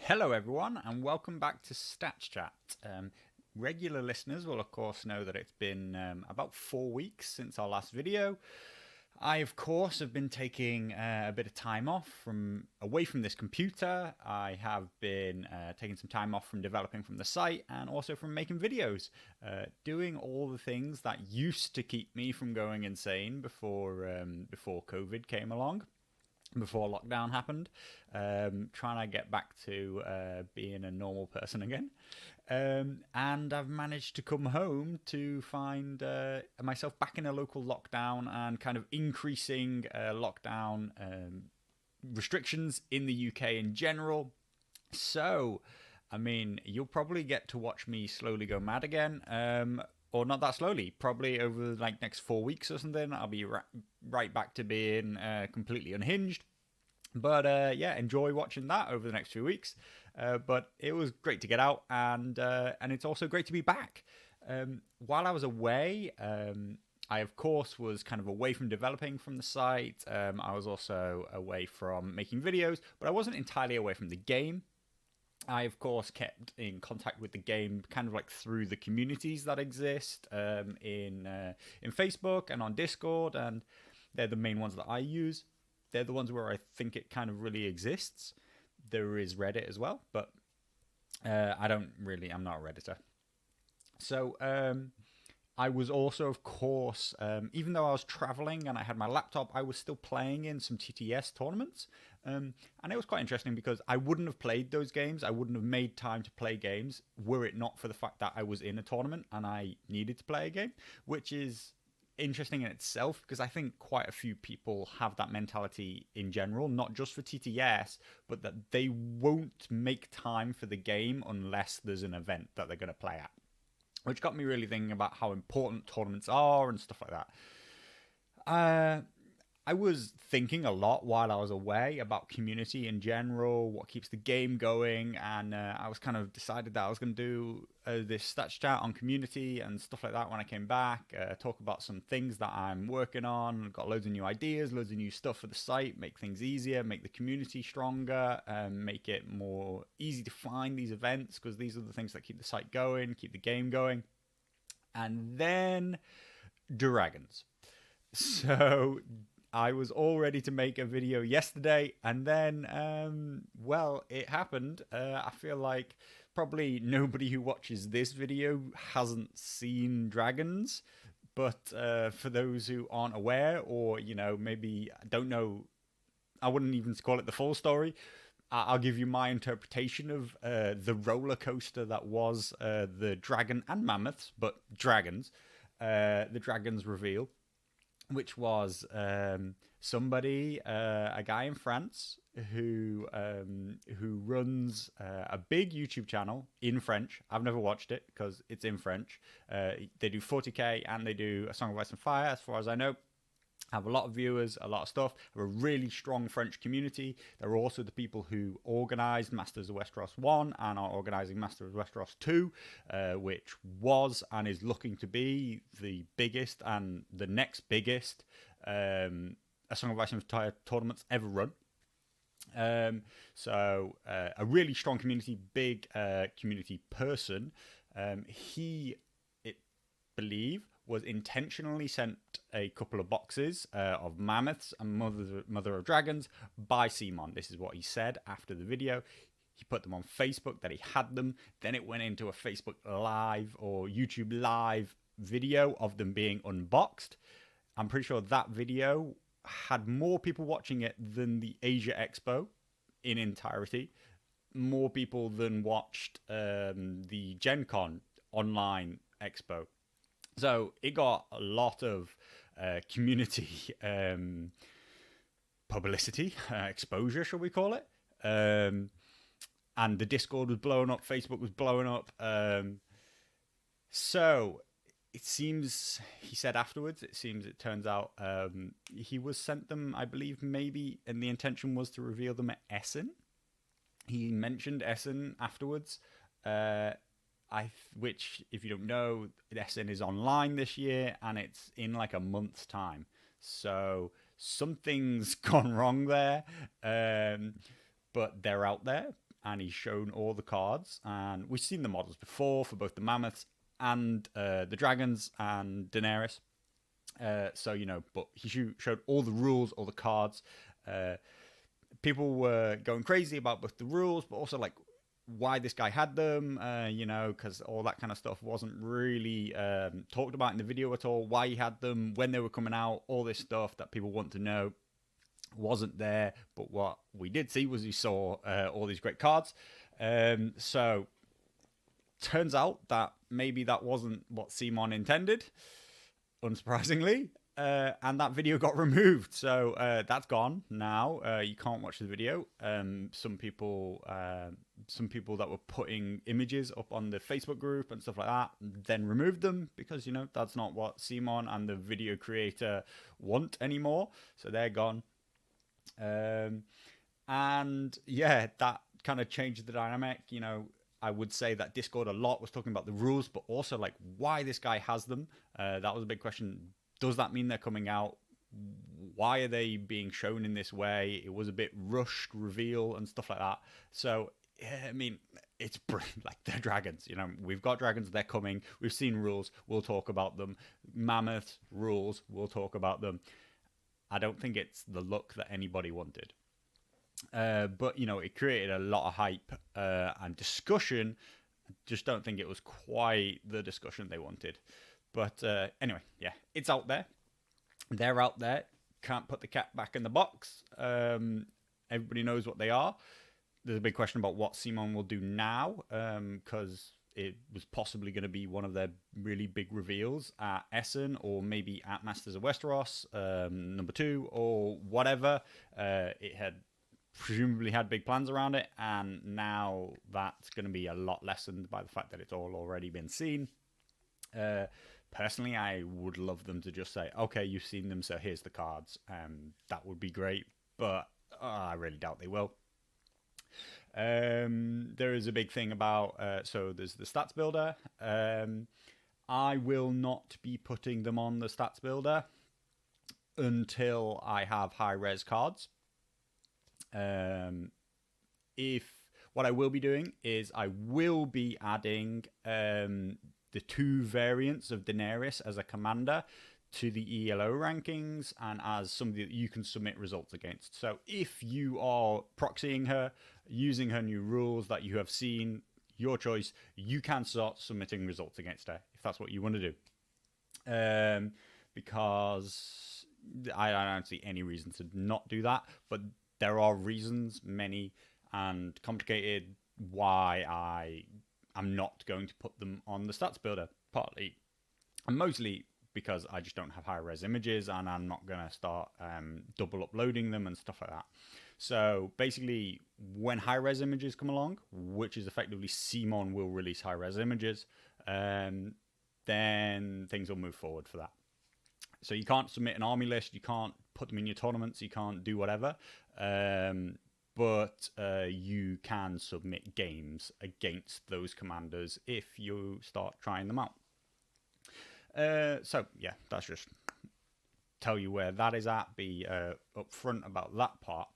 Hello, everyone, and welcome back to Stats Chat. Regular listeners will, of course, know that it's been about 4 weeks since our last video. I, of course, have been taking a bit of time off from away from this computer. I have been taking some time off from developing from the site and also from making videos, doing all the things that used to keep me from going insane before COVID came along, before lockdown happened, trying to get back to being a normal person again. And I've managed to come home to find myself back in a local lockdown and kind of increasing lockdown restrictions in the UK in general. So, I mean, you'll probably get to watch me slowly go mad again. Or not that slowly, probably over like next 4 weeks or something. I'll be right back to being completely unhinged. But yeah, enjoy watching that over the next few weeks. But it was great to get out, and it's also great to be back. While I was away, I of course was kind of away from developing from the site. I was also away from making videos, but I wasn't entirely away from the game. I, of course, kept in contact with the game kind of like through the communities that exist in Facebook and on Discord, and they're the main ones that I use. They're the ones where I think it kind of really exists. There is Reddit as well, but I'm not a Redditor. So I was also, of course, even though I was traveling and I had my laptop, I was still playing in some TTS tournaments. And it was quite interesting because I wouldn't have played those games. I wouldn't have made time to play games were it not for the fact that I was in a tournament and I needed to play a game, which is interesting in itself because I think quite a few people have that mentality in general, not just for TTS, but that they won't make time for the game unless there's an event that they're going to play at, which got me really thinking about how important tournaments are and stuff like that. I was thinking a lot while I was away about community in general, what keeps the game going, and I was kind of decided that I was going to do this stats chat on community and stuff like that when I came back, talk about some things that I'm working on, got loads of new ideas, loads of new stuff for the site, make things easier, make the community stronger, make it more easy to find these events because these are the things that keep the site going, keep the game going. And then dragons. So I was all ready to make a video yesterday, and then, well, it happened. I feel like probably nobody who watches this video hasn't seen dragons, but for those who aren't aware, or maybe don't know, I wouldn't even call it the full story. I'll give you my interpretation of the roller coaster that was the dragon and mammoths, but dragons. The dragons reveal, which was somebody, a guy in France who runs a big YouTube channel in French. I've never watched it because it's in French. They do 40k and they do A Song of Ice and Fire, as far as I know. Have a lot of viewers, a lot of stuff, have a really strong French community. They're also the people who organised Masters of Westeros 1 and are organising Masters of Westeros 2, which was and is looking to be the biggest and the next biggest A Song of Ice and Fire tournaments ever run. So a really strong community, big community person. He, it believe, was intentionally sent a couple of boxes of mammoths and mother of dragons by Simon. This is what he said after the video. He put them on Facebook that he had them. Then it went into a Facebook Live or YouTube Live video of them being unboxed. I'm pretty sure that video had more people watching it than the Asia Expo in entirety. More people than watched the Gen Con online expo. So it got a lot of community publicity, exposure, shall we call it? And the Discord was blowing up, Facebook was blowing up. So it seems, he said afterwards, it turns out he was sent them, I believe, maybe, and the intention was to reveal them at Essen. He mentioned Essen afterwards. Which, if you don't know, Essen is online this year and it's in like a month's time. So something's gone wrong there, but they're out there. and he's shown all the cards, and we've seen the models before for both the Mammoths and the Dragons and Daenerys. So, but he showed all the rules, all the cards. People were going crazy about both the rules, but also like why this guy had them, because all that kind of stuff wasn't really talked about in the video at all. Why he had them, when they were coming out, all this stuff that people want to know wasn't there. But what we did see was we saw all these great cards. So turns out that maybe that wasn't what Simon intended, unsurprisingly. And that video got removed, so that's gone now. You can't watch the video. Some people that were putting images up on the Facebook group and stuff like that then removed them because that's not what Simon and the video creator want anymore. So they're gone. And yeah, that kind of changed the dynamic. I would say that Discord a lot was talking about the rules, but also like why this guy has them. That was a big question. Does that mean they're coming out? Why are they being shown in this way? It was a bit rushed reveal and stuff like that. So, I mean, it's like they're dragons. We've got dragons. They're coming. We've seen rules. We'll talk about them. Mammoth rules. We'll talk about them. I don't think it's the look that anybody wanted. But, it created a lot of hype and discussion. Just don't think it was quite the discussion they wanted. But anyway, yeah, it's out there. They're out there. Can't put the cat back in the box. Everybody knows what they are. There's a big question about what Simon will do now, because it was possibly going to be one of their really big reveals at Essen or maybe at Masters of Westeros, number 2 or whatever. It had presumably had big plans around it, and now that's going to be a lot lessened by the fact that it's all already been seen. Personally, I would love them to just say, okay, you've seen them, so here's the cards. That would be great, but I really doubt they will. There is a big thing about, so there's the stats builder. I will not be putting them on the stats builder until I have high-res cards. What I will be doing is I will be adding the 2 variants of Daenerys as a commander to the ELO rankings and as somebody that you can submit results against. So if you are proxying her, using her new rules that you have seen, your choice, you can start submitting results against her if that's what you want to do. Because I don't see any reason to not do that, but there are reasons, many and complicated, why I'm not going to put them on the stats builder, partly and mostly because I just don't have high-res images and I'm not going to start double uploading them and stuff like that. So basically, when high-res images come along, which is effectively Simon will release high-res images, then things will move forward for that. So you can't submit an army list, you can't put them in your tournaments, you can't do whatever. But you can submit games against those commanders if you start trying them out. So, yeah, that's just tell you where that is at, be upfront about that part.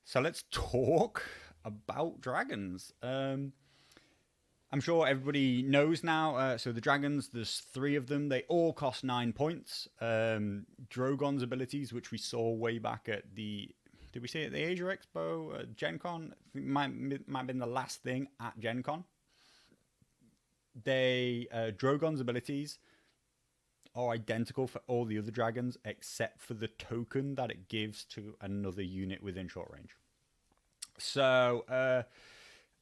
So let's talk about dragons. I'm sure everybody knows now. So the dragons, there's 3 of them. They all cost 9 points. Drogon's abilities, which we saw way back at the... Did we see it at the Asia Expo, Gen Con? I think it might have been the last thing at Gen Con. Drogon's abilities are identical for all the other dragons, except for the token that it gives to another unit within short range. So,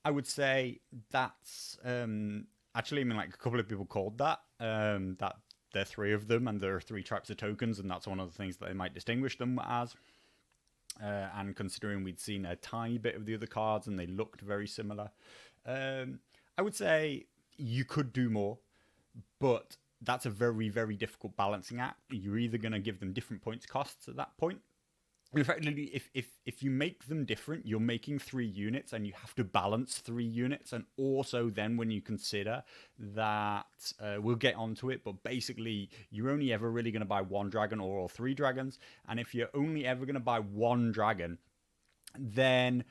I would say that's... actually, like a couple of people called that. That there are 3 of them, and there are 3 types of tokens, and that's one of the things that they might distinguish them as. And considering we'd seen a tiny bit of the other cards and they looked very similar, I would say you could do more, but that's a very, very difficult balancing act. You're either going to give them different points costs at that point. Effectively, if you make them different, you're making 3 units and you have to balance 3 units. And also then when you consider that, we'll get onto it, but basically you're only ever really going to buy 1 dragon or all 3 dragons. And if you're only ever going to buy 1 dragon, then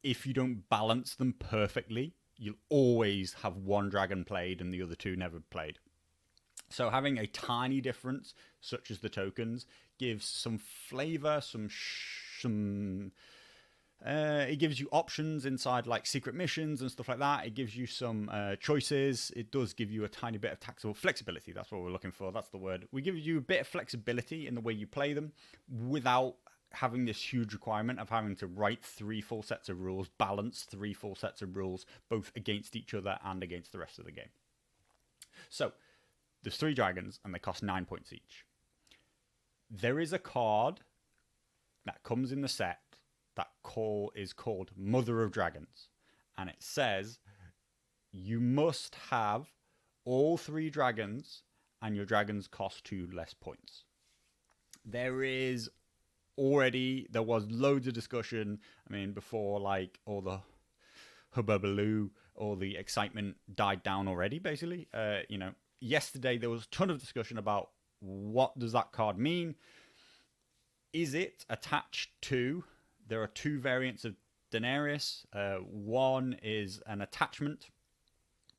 if you don't balance them perfectly, you'll always have one dragon played and the other two never played. So having a tiny difference, such as the tokens, gives some flavor, some it gives you options inside like secret missions and stuff like that. It gives you some choices. It does give you a tiny bit of taxable flexibility. That's what we're looking for. That's the word. We give you a bit of flexibility in the way you play them without having this huge requirement of having to write 3 full sets of rules, balance 3 full sets of rules, both against each other and against the rest of the game. So there's 3 dragons and they cost 9 points each. There is a card that comes in the set that is called Mother of Dragons, and it says you must have all 3 dragons and your dragons cost 2 less points. There was loads of discussion, I mean, before like all the hubbubaloo or the excitement died down already, basically. Yesterday there was a ton of discussion about what does that card mean. Is it attached to... There are 2 variants of Daenerys. One is an attachment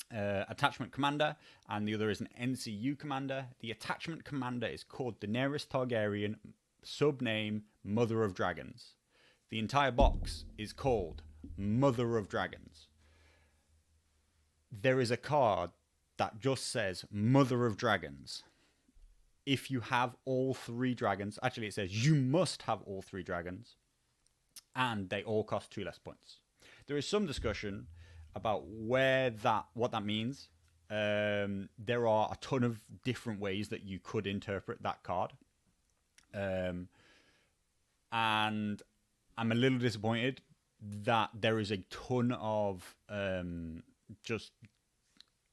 commander, and the other is an NCU commander. The attachment commander is called Daenerys Targaryen, subname Mother of Dragons. The entire box is called Mother of Dragons. There is a card that just says Mother of Dragons. If you have all 3 dragons, actually it says you must have all 3 dragons, and they all cost 2 less points. There is some discussion about what that means. There are a ton of different ways that you could interpret that card. And I'm a little disappointed that there is a ton of just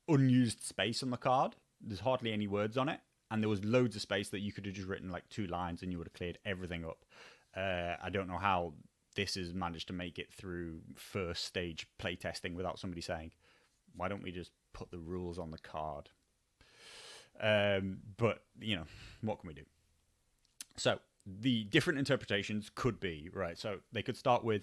unused space on the card. There's hardly any words on it, and there was loads of space that you could have just written like 2 lines and you would have cleared everything up. I don't know how this has managed to make it through first stage playtesting without somebody saying, why don't we just put the rules on the card? But, what can we do? So the different interpretations could be, right, so they could start with,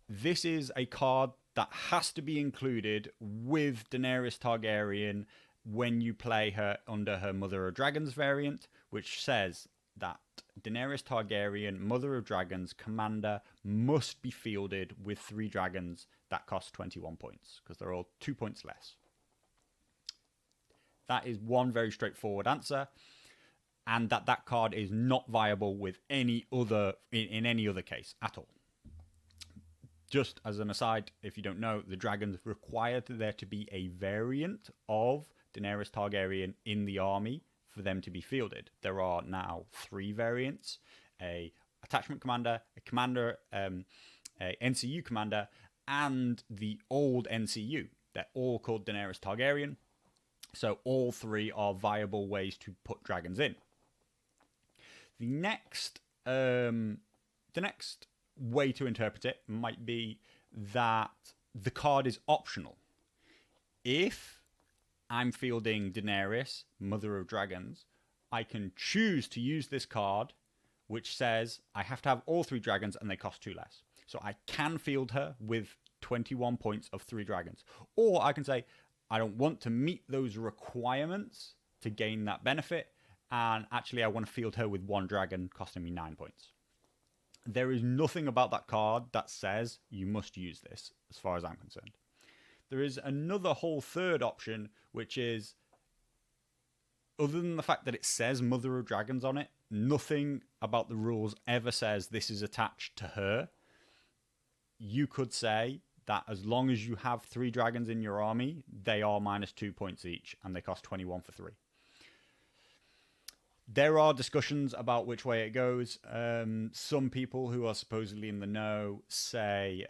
this is a card that has to be included with Daenerys Targaryen when you play her under her Mother of Dragons variant, which says that Daenerys Targaryen, Mother of Dragons, commander must be fielded with 3 dragons that cost 21 points, because they're all 2 points less. That is one very straightforward answer, and that card is not viable with any other in any other case at all. Just as an aside, if you don't know, the dragons require there to be a variant of Daenerys Targaryen in the army for them to be fielded. There are now 3 variants: a attachment commander, a NCU commander, and the old NCU. They're all called Daenerys Targaryen. So all 3 are viable ways to put dragons in. The next way to interpret it might be that the card is optional. If I'm fielding Daenerys, Mother of Dragons, I can choose to use this card, which says I have to have all 3 dragons and they cost 2 less. So I can field her with 21 points of 3 dragons. Or I can say, I don't want to meet those requirements to gain that benefit, and actually I want to field her with 1 dragon costing me 9 points. There is nothing about that card that says you must use this, as far as I'm concerned. There is another whole third option, which is, other than the fact that it says Mother of Dragons on it, nothing about the rules ever says this is attached to her. You could say that as long as you have 3 dragons in your army, they are minus 2 points each, and they cost 21 for 3. There are discussions about which way it goes. Some people who are supposedly in the know say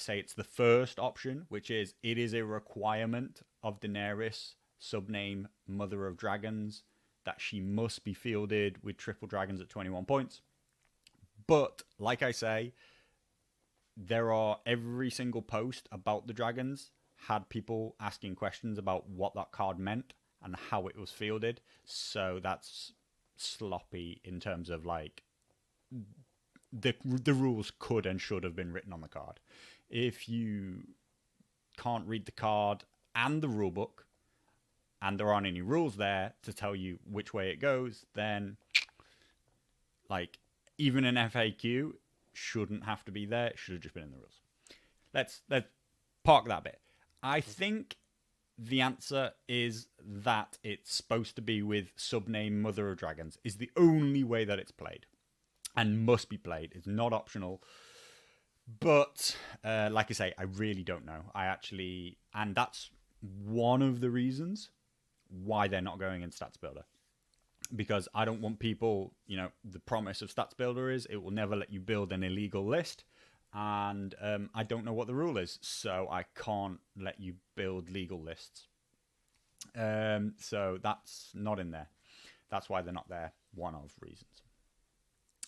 it's the first option, which is it is a requirement of Daenerys, subname Mother of Dragons, that she must be fielded with triple dragons at 21 points. But, like I say, there are every single post about the dragons had people asking questions about what that card meant and how it was fielded. So that's sloppy in terms of like the rules could and should have been written on the card. If you can't read the card and the rule book, and there aren't any rules there to tell you which way it goes, then like even an FAQ shouldn't have to be there. It should have just been in the rules. Let's park that bit. I think the answer is that it's supposed to be with subname Mother of Dragons. Is the only way that it's played and must be played. It's not optional. But like I say, I really don't know. And that's one of the reasons why they're not going in Stats Builder. Because I don't want people, the promise of Stats Builder is it will never let you build an illegal list. And I don't know what the rule is, so I can't let you build legal lists. So that's not in there. That's why they're not there. One of reasons.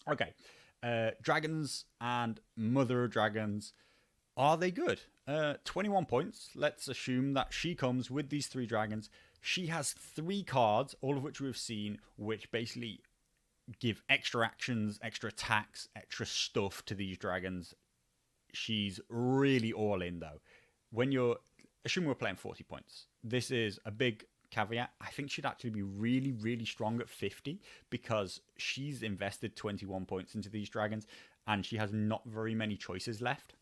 Okay. Dragons and Mother of Dragons, are they good? 21 points. Let's assume that she comes with these 3 dragons. She has 3 cards, all of which we've seen, which basically give extra actions, extra attacks, extra stuff to these dragons. She's really all in, though. Assume we're playing 40 points. This is a big caveat. I think she'd actually be really, really strong at 50 because she's invested 21 points into these dragons and she has not very many choices left.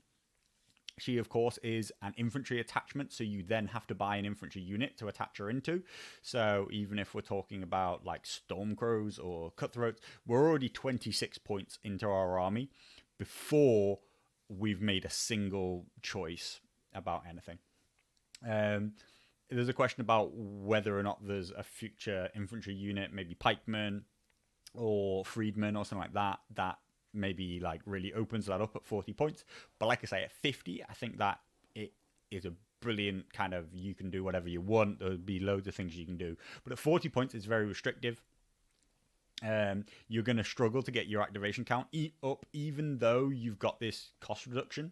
She, of course, is an infantry attachment, so you then have to buy an infantry unit to attach her into. So even if we're talking about like Stormcrows or Cutthroats, we're already 26 points into our army before we've made a single choice about anything. There's a question about whether or not there's a future infantry unit, maybe pikemen or freedmen or something like that, that maybe like really opens that up at 40 points. But like I say, at 50, I think that it is a brilliant kind of, you can do whatever you want. There'll be loads of things you can do. But at 40 points, it's very restrictive. You're going to struggle to get your activation count up, even though you've got this cost reduction.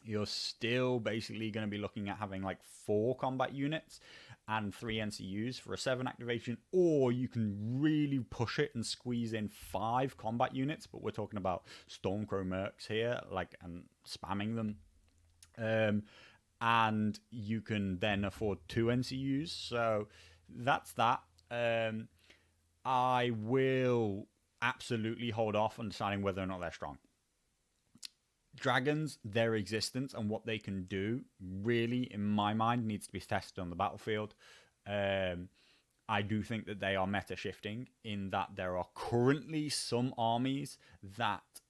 You're still basically going to be looking at having like 4 combat units and 3 NCUs for a 7 activation, or you can really push it and squeeze in 5 combat units, but we're talking about Stormcrow Mercs here, and spamming them. And you can then afford 2 NCUs, so that's that. I will absolutely hold off on deciding whether or not they're strong. Dragons, their existence and what they can do, really, in my mind, needs to be tested on the battlefield. I do think that they are meta shifting in that there are currently some armies that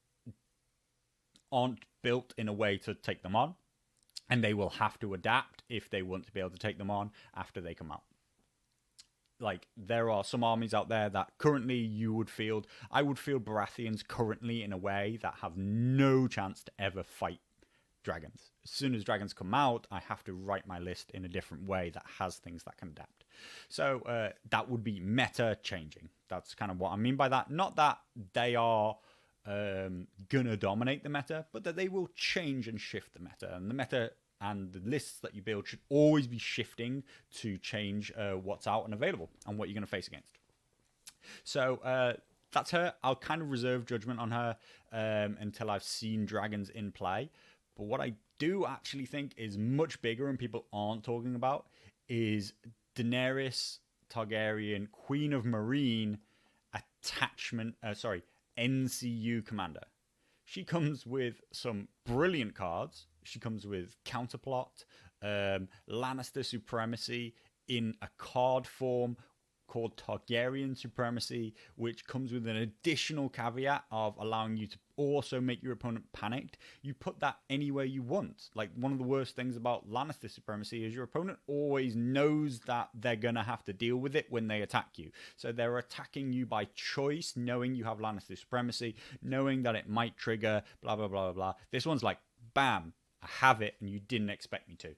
aren't built in a way to take them on, and they will have to adapt if they want to be able to take them on after they come out. Like, there are some armies out there that currently I would field Baratheons currently in a way that have no chance to ever fight dragons. As soon as dragons come out, I have to write my list in a different way that has things that can adapt. So that would be meta changing. That's kind of what I mean by that. Not that they are gonna dominate the meta, but that they will change and shift the meta. And the meta and the lists that you build should always be shifting to change what's out and available and what you're going to face against. So that's her. I'll kind of reserve judgment on her until I've seen dragons in play. But what I do actually think is much bigger and people aren't talking about is Daenerys Targaryen, Queen of Meereen, NCU commander. She comes with some brilliant cards. She comes with Counterplot, Lannister Supremacy in a card form called Targaryen Supremacy, which comes with an additional caveat of allowing you to also make your opponent panicked. You put that anywhere you want. Like, one of the worst things about Lannister Supremacy is your opponent always knows that they're going to have to deal with it when they attack you. So they're attacking you by choice, knowing you have Lannister Supremacy, knowing that it might trigger, blah, blah, blah, blah. This one's like, bam, I have it, and you didn't expect me to.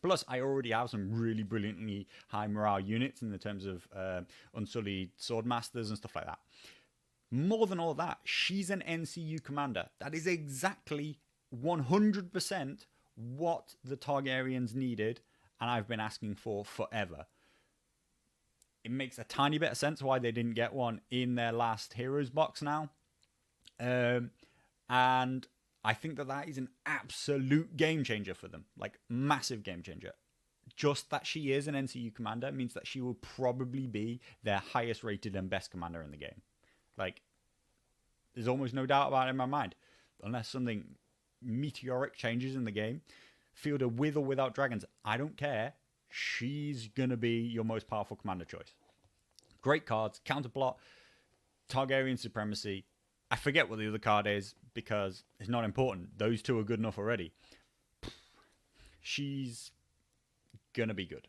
Plus, I already have some really brilliantly high morale units in the terms of Unsullied Swordmasters and stuff like that. More than all that, she's an NCU commander. That is exactly 100% what the Targaryens needed, and I've been asking for forever. It makes a tiny bit of sense why they didn't get one in their last Heroes box now. And I think that is an absolute game changer for them, like massive game changer. Just that she is an NCU commander means that she will probably be their highest rated and best commander in the game. Like, there's almost no doubt about it in my mind. Unless something meteoric changes in the game, fielder with or without dragons, I don't care. She's going to be your most powerful commander choice. Great cards, counterplot, Targaryen supremacy. I forget what the other card is because it's not important. Those two are good enough already. She's gonna be good.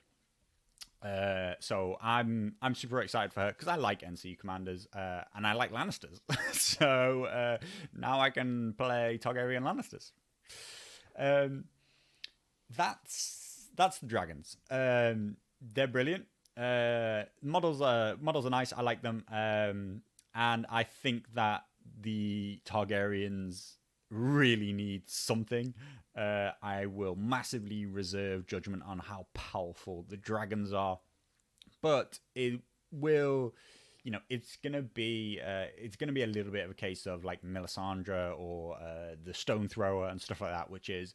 So I'm super excited for her because I like NCU commanders and I like Lannisters. So now I can play Targaryen Lannisters. That's the dragons. They're brilliant. Models are nice. I like them, and I think that the Targaryens really need something. I will massively reserve judgment on how powerful the dragons are, but it will, it's gonna be a little bit of a case of like Melisandre or the Stone Thrower and stuff like that, which is,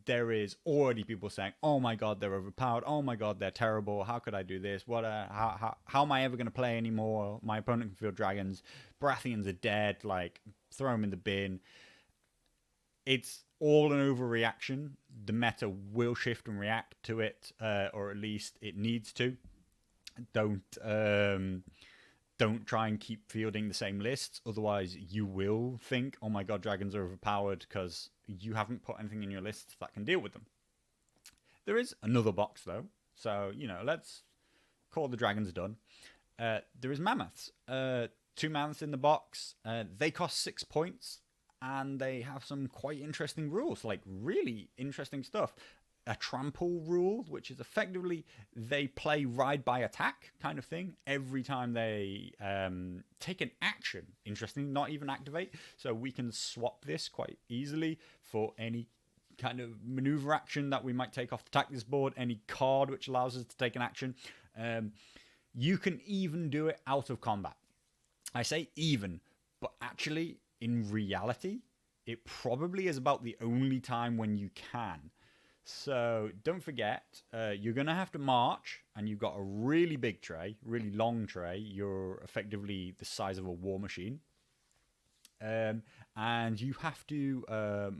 there is already people saying, "Oh my god, they're overpowered. Oh my god, they're terrible. How could I do this? What? How am I ever going to play anymore? My opponent can field dragons. Baratheons are dead. Like, throw them in the bin." It's all an overreaction. The meta will shift and react to it, or at least it needs to. Don't try and keep fielding the same lists, otherwise you will think, "Oh my god, dragons are overpowered," because you haven't put anything in your lists that can deal with them. There is another box though, so let's call the dragons done. There is mammoths. 2 mammoths in the box. They cost 6 points, and they have some quite interesting rules, like really interesting stuff. A trample rule, which is effectively they play ride by attack kind of thing every time they take an action. Interesting, not even activate. So we can swap this quite easily for any kind of maneuver action that we might take off the tactics board, any card which allows us to take an action. You can even do it out of combat. I say even, but actually, in reality, it probably is about the only time when you can. So don't forget, you're going to have to march, and you've got a really big tray, really long tray. You're effectively the size of a war machine. And you have to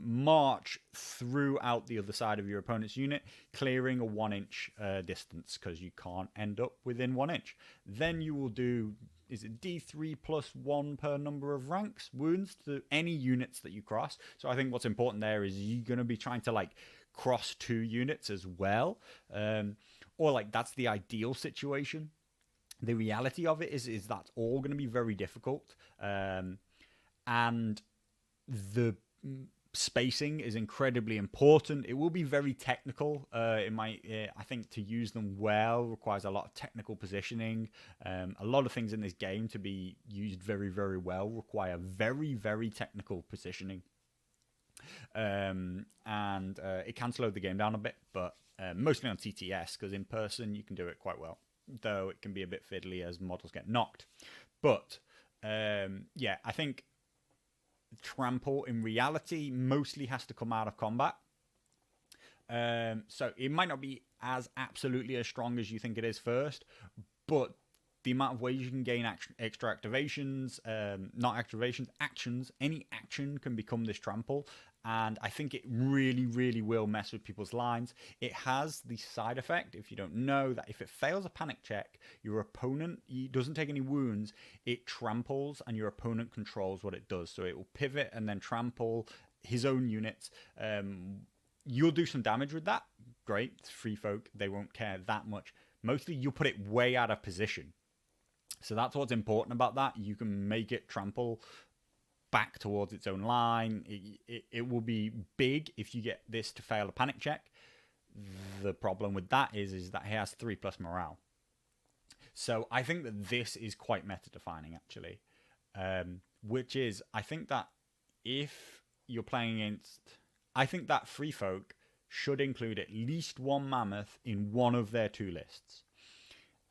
march throughout the other side of your opponent's unit, clearing a 1-inch distance, because you can't end up within 1 inch. Then you will do, is it D3 plus 1 per number of ranks, wounds to any units that you cross. So I think what's important there is you're going to be trying to like cross 2 units as well, or like that's the ideal situation. The reality of it is that's all going to be very difficult, and the spacing is incredibly important. It will be very technical. I think to use them well requires a lot of technical positioning. A lot of things in this game to be used very, very well require very, very technical positioning. And it can slow the game down a bit, but mostly on TTS, because in person you can do it quite well, though it can be a bit fiddly as models get knocked. But yeah, I think trample in reality mostly has to come out of combat. So it might not be as absolutely as strong as you think it is first, but the amount of ways you can gain extra activations, not activations, actions, any action can become this trample. And I think it really, really will mess with people's lines. It has the side effect, if you don't know, that if it fails a panic check, your opponent doesn't take any wounds, it tramples, and your opponent controls what it does. So it will pivot and then trample his own units. You'll do some damage with that. Great. It's free folk. They won't care that much. Mostly you'll put it way out of position. So that's what's important about that. You can make it trample back towards its own line. It will be big if you get this to fail a panic check. The problem with that is that he has 3+ morale. So I think that this is quite meta defining actually, which is, I think that if you're playing against, I think that free folk should include at least 1 mammoth in one of their 2 lists.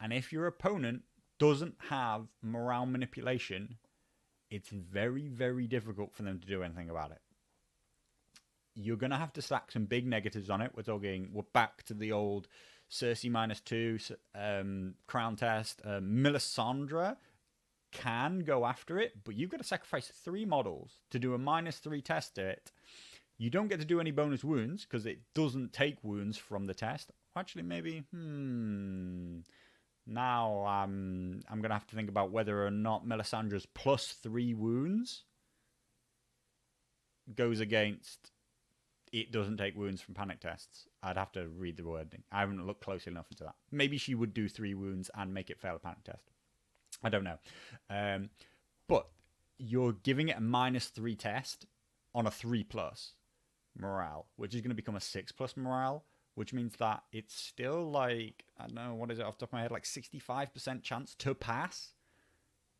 And if your opponent doesn't have morale manipulation, it's very, very difficult for them to do anything about it. you're going to have to stack some big negatives on it. We're back to the old Cersei -2 crown test. Melisandre can go after it, but you've got to sacrifice 3 models to do a -3 test to it. You don't get to do any bonus wounds because it doesn't take wounds from the test. Actually, maybe, now I'm going to have to think about whether or not Melisandre's +3 wounds goes against it doesn't take wounds from panic tests. I'd have to read the wording. I haven't looked closely enough into that. Maybe she would do 3 wounds and make it fail a panic test. I don't know. But you're giving it a -3 test on a 3+ morale, which is going to become a 6+ morale, which means that it's still like, I don't know, what is it off the top of my head, like 65% chance to pass.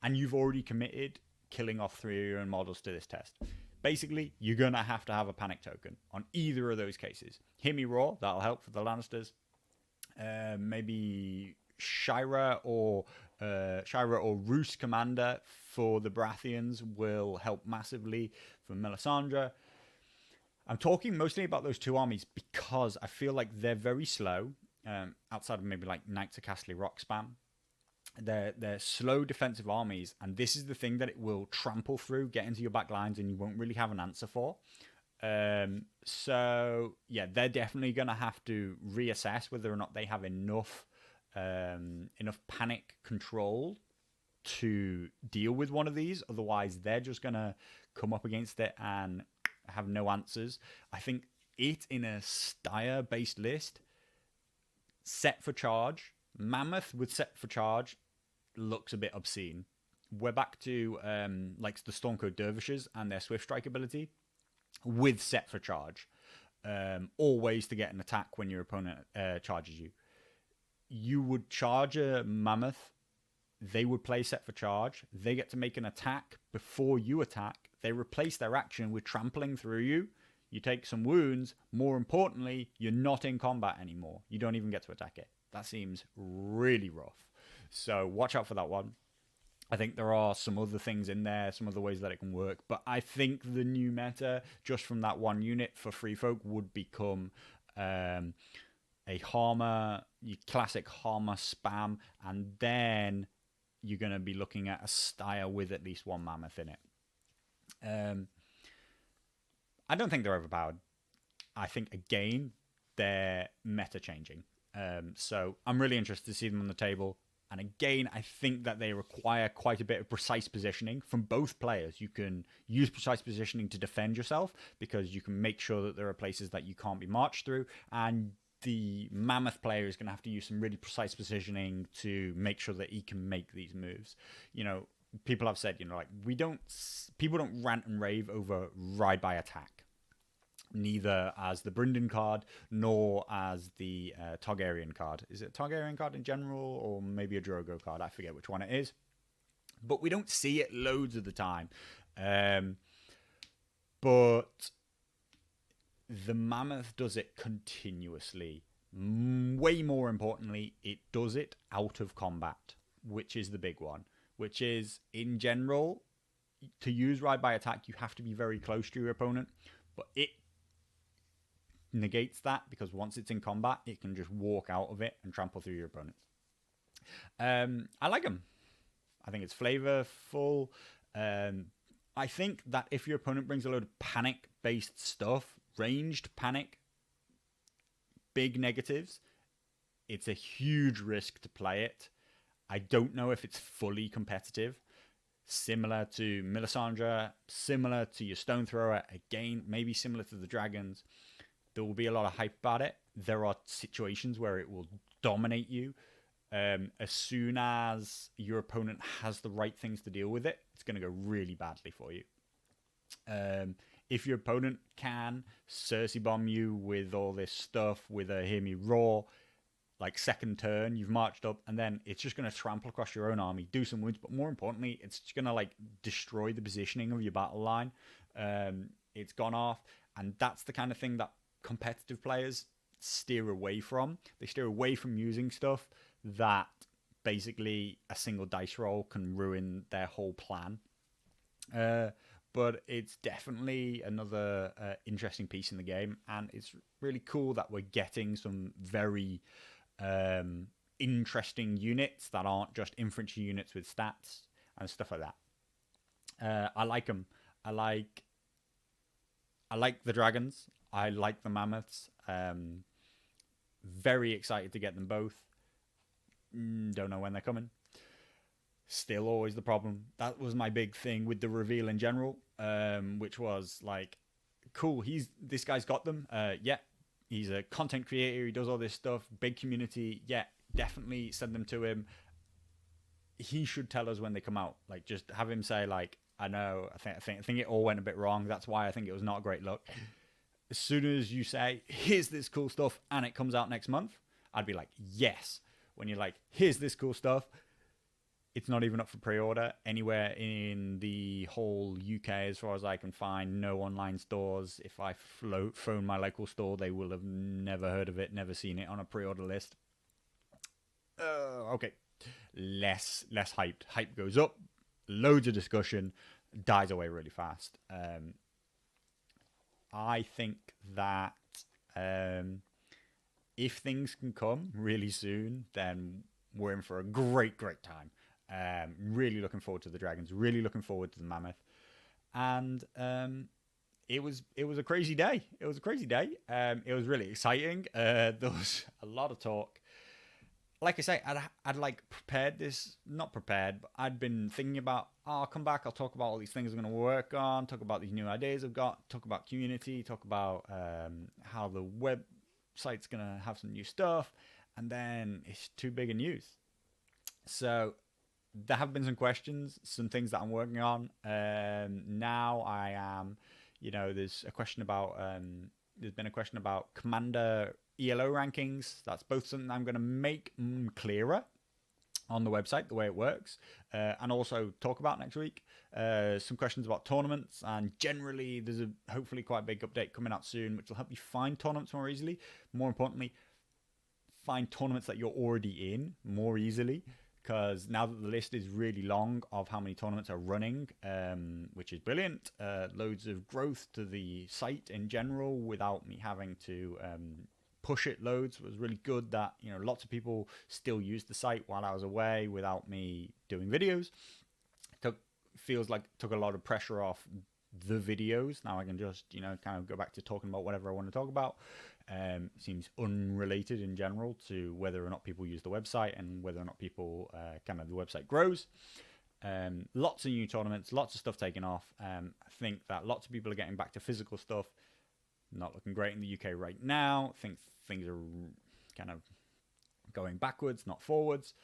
And you've already committed killing off 3 of your own models to this test. Basically, you're going to have a panic token on either of those cases. Hear Me Roar, that'll help for the Lannisters. Maybe Shira or Roose Commander for the Baratheons will help massively for Melisandre. I'm talking mostly about those 2 armies because I feel like they're very slow, outside of maybe like Knights of Castle Rock spam. They're slow defensive armies, and this is the thing that it will trample through, get into your back lines, and you won't really have an answer for. So yeah, they're definitely going to have to reassess whether or not they have enough panic control to deal with one of these. Otherwise, they're just going to come up against it and have no answers. I think it in a Styre-based list, set for charge, Mammoth with set for charge looks a bit obscene. We're back to like the Stormcode Dervishes and their Swift Strike ability with set for charge. Always to get an attack when your opponent charges you. You would charge a Mammoth. They would play set for charge. They get to make an attack before you attack. They replace their action with trampling through you. You take some wounds. More importantly, you're not in combat anymore. You don't even get to attack it. That seems really rough. So watch out for that one. I think there are some other things in there, some other ways that it can work. But I think the new meta, just from that one unit for Free Folk, would become a Harmer, your classic Harmer spam. And then you're going to be looking at a Styre with at least 1 Mammoth in it. I don't think they're overpowered. I think, again, they're meta changing. So I'm really interested to see them on the table. And again, I think that they require quite a bit of precise positioning from both players. You can use precise positioning to defend yourself because you can make sure that there are places that you can't be marched through. And the Mammoth player is going to have to use some really precise positioning to make sure that he can make these moves. You know, people have said, you know, like people don't rant and rave over ride by attack. Neither as the Brynden card nor as the Targaryen card. Is it a Targaryen card in general or maybe a Drogo card? I forget which one it is. But we don't see it loads of the time. But the Mammoth does it continuously. Way more importantly, it does it out of combat, which is the big one. Which is, in general, to use ride by attack, you have to be very close to your opponent. But it negates that because once it's in combat, it can just walk out of it and trample through your opponents. I like them. I think it's flavorful. I think that if your opponent brings a load of panic-based stuff, ranged panic, big negatives, it's a huge risk to play it. I don't know if it's fully competitive. Similar to Melisandre, similar to your Stone Thrower, again, maybe similar to the Dragons. There will be a lot of hype about it. There are situations where it will dominate you. As soon as your opponent has the right things to deal with it, it's going to go really badly for you. If your opponent can Cersei bomb you with all this stuff, with a Hear Me Roar, like second turn, you've marched up, and then it's just going to trample across your own army, do some wounds, but more importantly, it's just going to like destroy the positioning of your battle line. It's gone off, and that's the kind of thing that competitive players steer away from. They steer away from using stuff that basically a single dice roll can ruin their whole plan. but it's definitely another interesting piece in the game, and it's really cool that we're getting some very interesting units that aren't just infantry units with stats and stuff like that. I like them. I like the dragons. I like the mammoths. Very excited to get them both. Don't know when they're coming. Still always the problem. That was my big thing with the reveal in general, which was like, cool, this guy's got them. Yeah, he's a content creator. He does all this stuff. Big community. Yeah, definitely send them to him. He should tell us when they come out. Like, just have him say, like, I know, I think it all went a bit wrong. That's why I think it was not a great look. As soon as you say, here's this cool stuff, and it comes out next month, I'd be like, yes. When you're like, here's this cool stuff, it's not even up for pre-order anywhere in the whole UK, as far as I can find. No online stores. If I phone my local store, they will have never heard of it, never seen it on a pre-order list. Okay, less hyped. Hype goes up, loads of discussion, dies away really fast. I think that if things can come really soon, then we're in for a great time. Really looking forward to the dragons. Really looking forward to the mammoth. And it was a crazy day. It was It was really exciting. There was a lot of talk. Like I say, I'd like prepared this, not prepared, but I'd been thinking about, I'll come back, I'll talk about all these things I'm going to work on, talk about these new ideas I've got, talk about community, talk about how the website's going to have some new stuff, and then it's too big a news. So there have been some questions, some things that I'm working on. Now I am, there's been a question about Commander ELO rankings. That's both something I'm going to make clearer on the website, the way it works, and also talk about next week. Some questions about tournaments, and generally there's a hopefully quite big update coming out soon, which will help you find tournaments more easily. More importantly, find tournaments that you're already in more easily, because now that the list is really long of how many tournaments are running, which is brilliant. Loads of growth to the site in general without me having to push it loads. Was really good that lots of people still use the site while I was away without me doing videos. Feels like took a lot of pressure off the videos. Now I can just kind of go back to talking about whatever I want to talk about. Seems unrelated in general to whether or not people use the website and whether or not people the website grows. Lots of new tournaments, lots of stuff taking off. I think that lots of people are getting back to physical stuff. Not looking great in the UK right now. I think things are kind of going backwards, not forwards.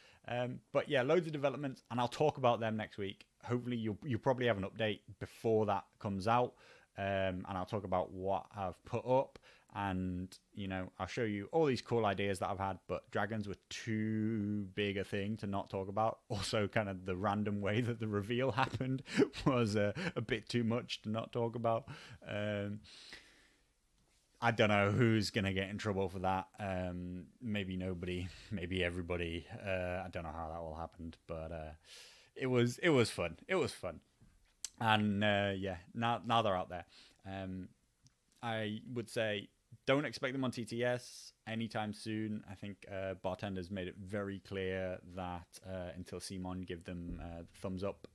But yeah, loads of developments, and I'll talk about them next week. Hopefully you'll probably have an update before that comes out, and I'll talk about what I've put up, and I'll show you all these cool ideas that I've had. But dragons were too big a thing to not talk about. Also, kind of the random way that the reveal happened was a bit too much to not talk about. I don't know who's going to get in trouble for that. Maybe nobody, maybe everybody. I don't know how that all happened, but it was fun. It was fun. And yeah, now they're out there. I would say don't expect them on TTS anytime soon. I think Bartender's made it very clear that until Simon give them the thumbs up,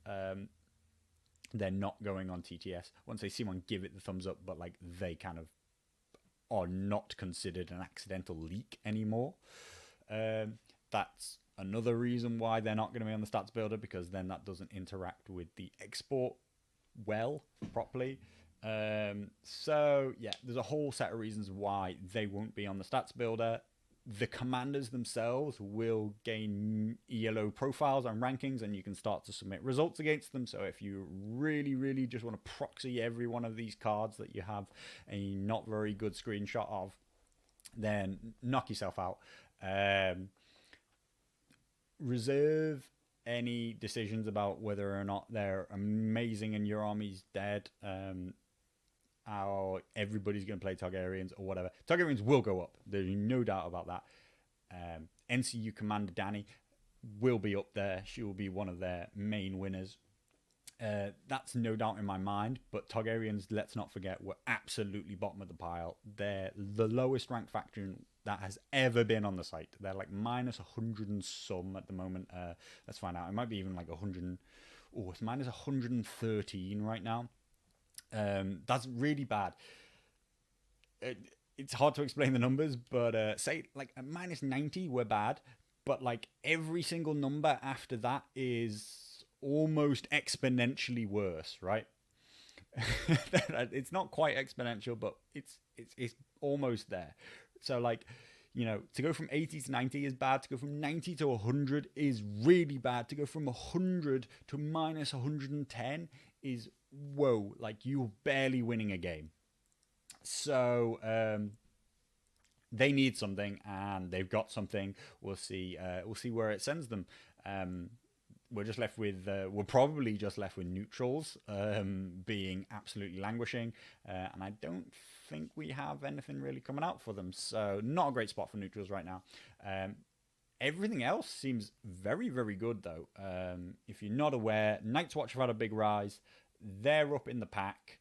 they're not going on TTS. Once they Simon give it the thumbs up, but like they kind of are not considered an accidental leak anymore. That's another reason why they're not going to be on the stats builder, because then that doesn't interact with the export properly. So yeah, there's a whole set of reasons why they won't be on the stats builder. The commanders themselves will gain ELO profiles and rankings, and you can start to submit results against them. So if you really just want to proxy every one of these cards that you have a not very good screenshot of, then knock yourself out. Reserve any decisions about whether or not they're amazing and your army's dead, or everybody's going to play Targaryens or whatever. Targaryens will go up. There's no doubt about that. NCU Commander Dany will be up there. She will be one of their main winners. That's no doubt in my mind, but Targaryens, let's not forget, were absolutely bottom of the pile. They're the lowest ranked faction that has ever been on the site. They're like minus 100 and some at the moment. Let's find out. It might be even like 100. Oh, it's minus 113 right now. That's really bad. It's hard to explain the numbers, but say like at minus 90, we're bad. But like every single number after that is almost exponentially worse, right? It's not quite exponential, but it's almost there. So like, to go from 80 to 90 is bad. To go from 90 to 100 is really bad. To go from 100 to minus 110 is whoa, like you're barely winning a game. So they need something, and they've got something. We'll see. We'll see where it sends them. We're just left with we're probably just left with neutrals being absolutely languishing, and I don't think we have anything really coming out for them, so not a great spot for neutrals right now. Everything else seems very, very good though. If you're not aware, Night's Watch have had a big rise. They're up in the pack.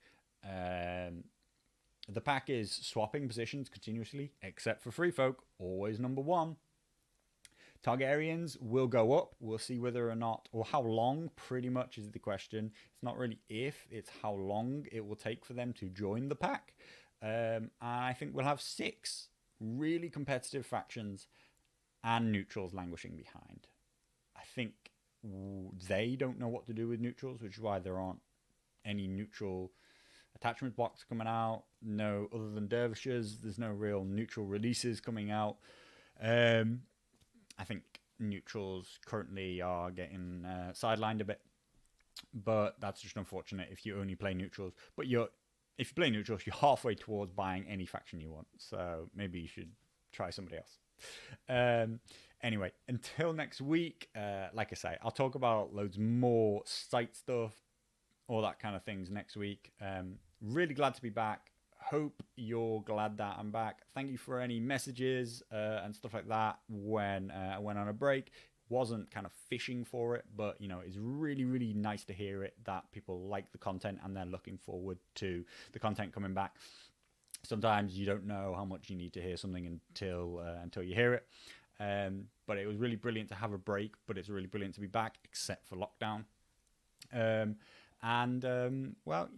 The pack is swapping positions continuously, except for Free Folk, always number one. Targaryens will go up. We'll see whether or not, or how long, pretty much is the question. It's not really if, it's how long it will take for them to join the pack. And I think we'll have 6 really competitive factions and neutrals languishing behind. I think they don't know what to do with neutrals, which is why there aren't any neutral attachment box coming out. No, other than dervishes, there's no real neutral releases coming out. I think neutrals currently are getting sidelined a bit, but that's just unfortunate if you only play neutrals. But if you play neutrals, you're halfway towards buying any faction you want. So maybe you should try somebody else. Anyway, until next week, like I say, I'll talk about loads more site stuff, all that kind of things next week. Really glad to be back. Hope you're glad that I'm back. Thank you for any messages and stuff like that when I went on a break. Wasn't kind of fishing for it, but it's really, really nice to hear it, that people like the content and they're looking forward to the content coming back. Sometimes you don't know how much you need to hear something until you hear it. But it was really brilliant to have a break, but it's really brilliant to be back, except for lockdown. Well,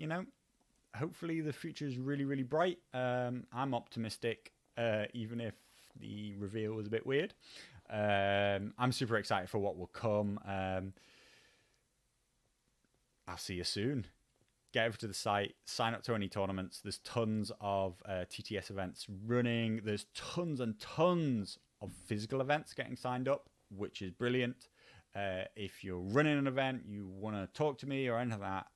hopefully the future is really, really bright. I'm optimistic, even if the reveal was a bit weird. I'm super excited for what will come. I'll see you soon. Get over to the site, sign up to any tournaments. There's tons of TTS events running. There's tons and tons of physical events getting signed up, which is brilliant. If you're running an event, you want to talk to me or anything like that,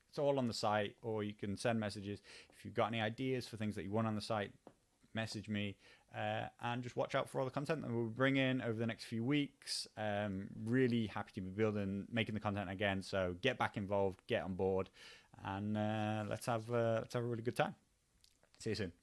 it's all on the site, or you can send messages. If you've got any ideas for things that you want on the site, message me, and just watch out for all the content that we'll bring in over the next few weeks. Really happy to be making the content again. So get back involved, get on board, and let's have a really good time. See you soon.